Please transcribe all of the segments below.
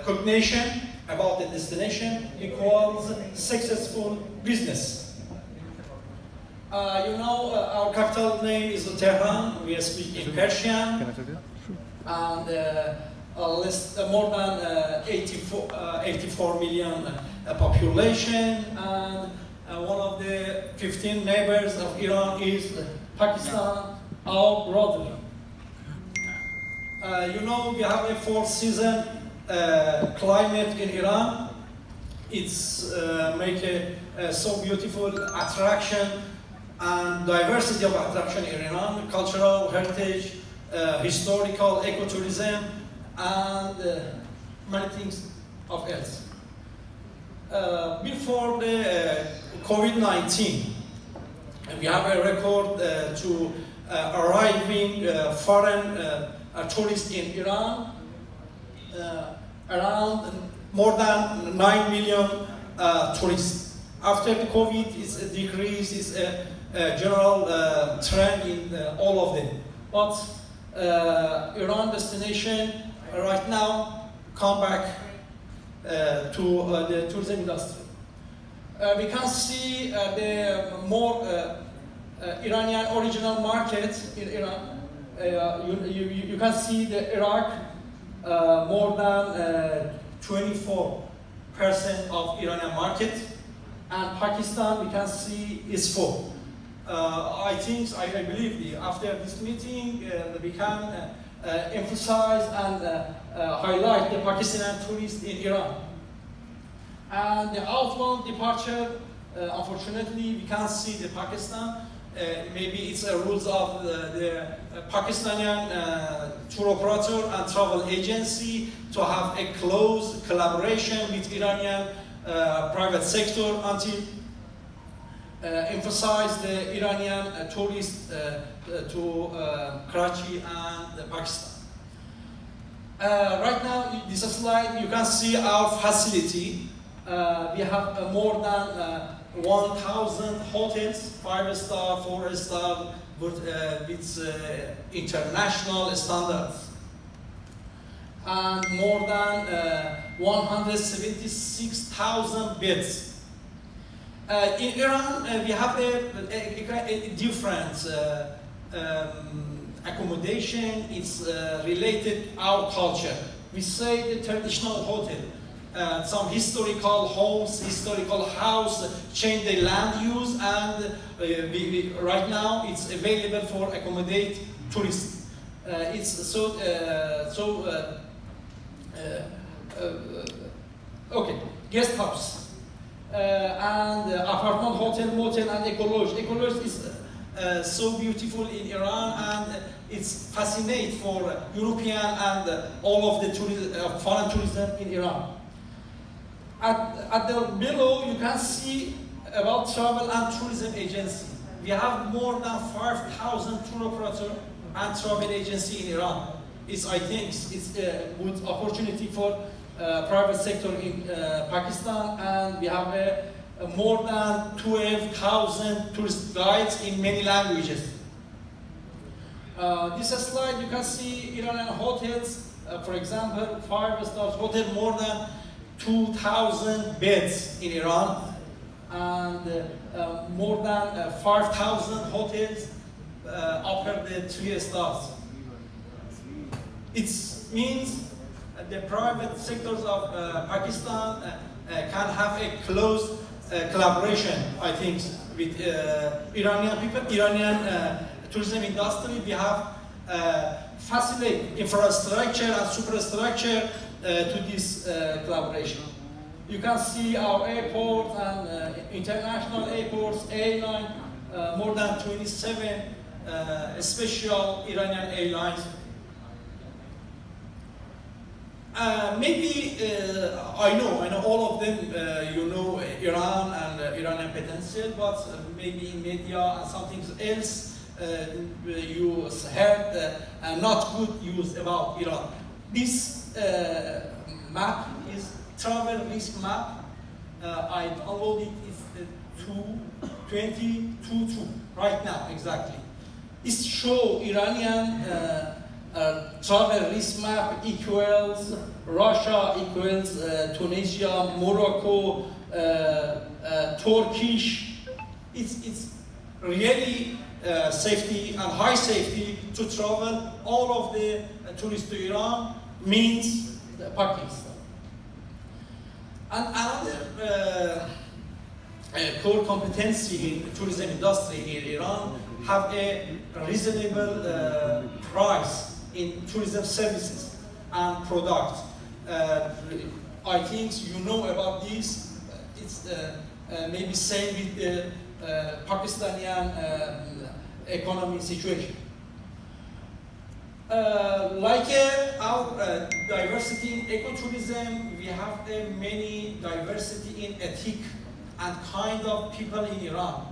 cognition about the destination equals successful business. You know, our capital name is Tehran. We speak in Persian, and more than 84 million population, and one of the 15 neighbors of Iran is Pakistan, our brother. You know, we have a 4-season climate in Iran. It's make a so beautiful attraction and diversity of attraction in Iran, cultural heritage, historical, ecotourism, and many things of else. Before the COVID-19, we have a record to arriving foreign tourists in Iran, around more than 9 million tourists. After the COVID, it's a decrease, it's a general trend in all of them. But Iran destination right now come back to the tourism industry. We can see the more Iranian original market in Iran. You can see the Iraq more than 24% of Iranian market, and Pakistan we can see is 4%. I believe after this meeting we can emphasize and highlight the Pakistani tourists in Iran. And the outbound departure, unfortunately, we can't see the Pakistan. Maybe it's a rules of the Pakistani tour operator and travel agency to have a close collaboration with Iranian private sector until emphasize the Iranian tourists to Karachi and Pakistan. Right now, this slide, you can see our facility. We have more than 1,000 hotels, 5-star, 4-star, with international standards. And more than 176,000 beds. In Iran, we have a different accommodation. It's related to our culture. We say the traditional hotel. Some historical homes, historical house change the land use, and right now it's available for accommodate tourists. It's okay, guest house and apartment, hotel, motel, and eco-lodge. Eco-lodge is so beautiful in Iran, and it's fascinating for European and all of the foreign tourism in Iran. At the below, you can see about travel and tourism agency. We have more than 5,000 tour operator and travel agency in Iran. I think it's a good opportunity for private sector in Pakistan, and we have more than 12,000 tourist guides in many languages. This slide, you can see Iranian hotels, for example, 5-star hotel, more than 2,000 beds in Iran, and more than 5,000 hotels upper the 3 stars. It means the private sectors of Pakistan can have a close collaboration, I think, with Iranian people, Iranian tourism industry. We have facilitate infrastructure and superstructure to this collaboration. You can see our airports and international airports, airline, more than 27 special Iranian airlines. Maybe I know all of them, you know Iran and Iranian potential, but maybe in media and something else you heard not good news about Iran. This map is travel risk map. I downloaded it. It's 2022 right now exactly. It shows Iranian travel risk map equals Russia equals Tunisia, Morocco, Turkish. It's really safety and high safety to travel. All of the tourists to Iran means Pakistan. And another core competency in tourism industry in Iran have a reasonable price in tourism services and products. I think you know about this. It's maybe same with the Pakistani economy situation. Like our diversity in ecotourism, we have many diversity in ethnic and kind of people in Iran.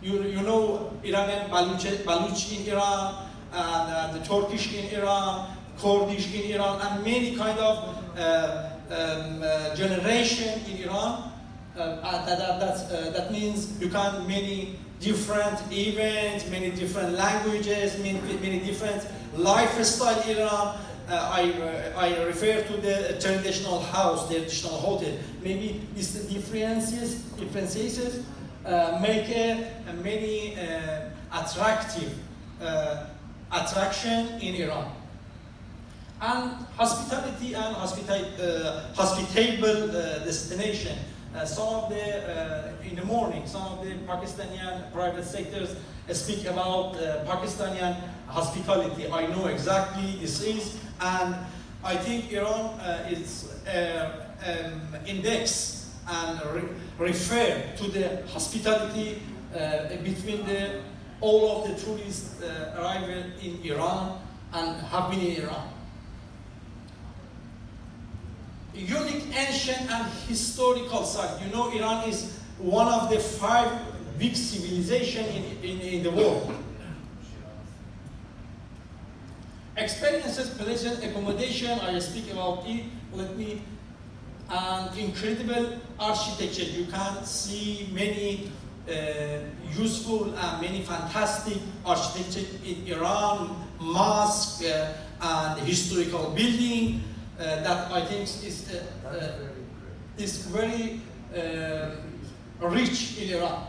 You know Iranian Baluch in Iran, and the Turkish in Iran, Kurdish in Iran, and many kind of generation in Iran. That means you can many different events, many different languages, many different lifestyle in Iran. I refer to the traditional house, the traditional hotel. Maybe these differences make many attractive attraction in Iran. And hospitality and hospitable destination. Some of the, in the morning, some of the Pakistani private sectors speak about Pakistani hospitality. I know exactly this is, and I think Iran is index and refer to the hospitality between all of the tourists arrival in Iran and have been in Iran. Unique ancient and historical site. You know, Iran is one of the 5 big civilizations in the world. Experiences, places, accommodation, I speak about it. Let me, and incredible architecture. You can see many useful and many fantastic architecture in Iran, mosque and historical building. That I think is very rich in Iran.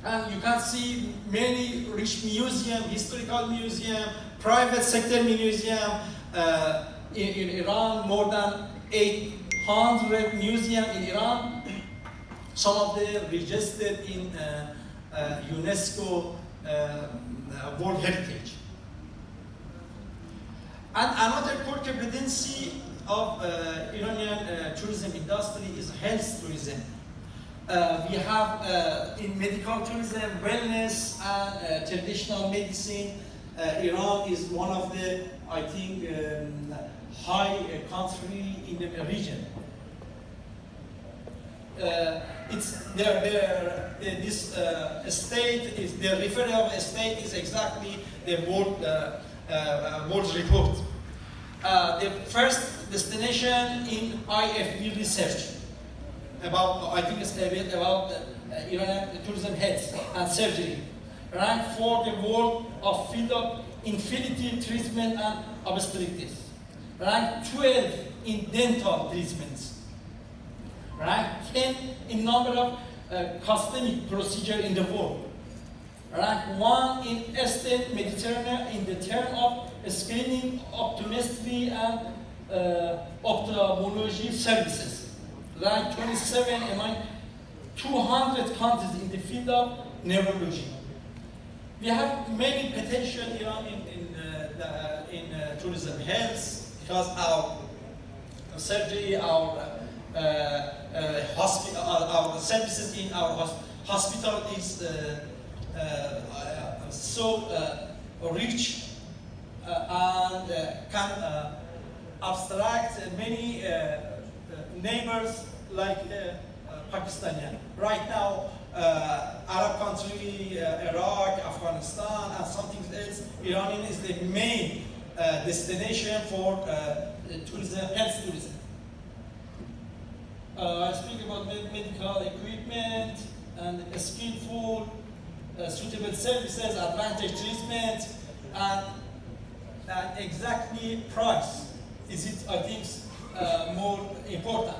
And you can see many rich museums, historical museum, private sector museum in Iran, more than 800 museums in Iran. Some of them registered in UNESCO World Heritage. And another core competency of Iranian tourism industry is health tourism. We have in medical tourism, wellness and traditional medicine. Iran is one of the, I think, high country in the region. It's this state is the referral state is exactly the world report. The first destination in IFB research about, I think it's a bit about Iranian tourism health and surgery, ranked for the world of field of infertility treatment and obstetrics, ranked 12 in dental treatments, ranked 10 in number of cosmetic procedure in the world, ranked 1 in Eastern Mediterranean in the term of screening, optometry and ophthalmology services, ranked 27 among 200 countries in the field of neurology. We have many potential in tourism health because our surgery, our services in our hospital is so rich and can abstract many neighbors like Pakistani. Right now, Arab country, Iraq, Afghanistan, and something else, Iran is the main destination for tourism, health tourism. I speak about medical equipment and skillful, suitable services, advantage treatment, and exactly price is it, I think, more important.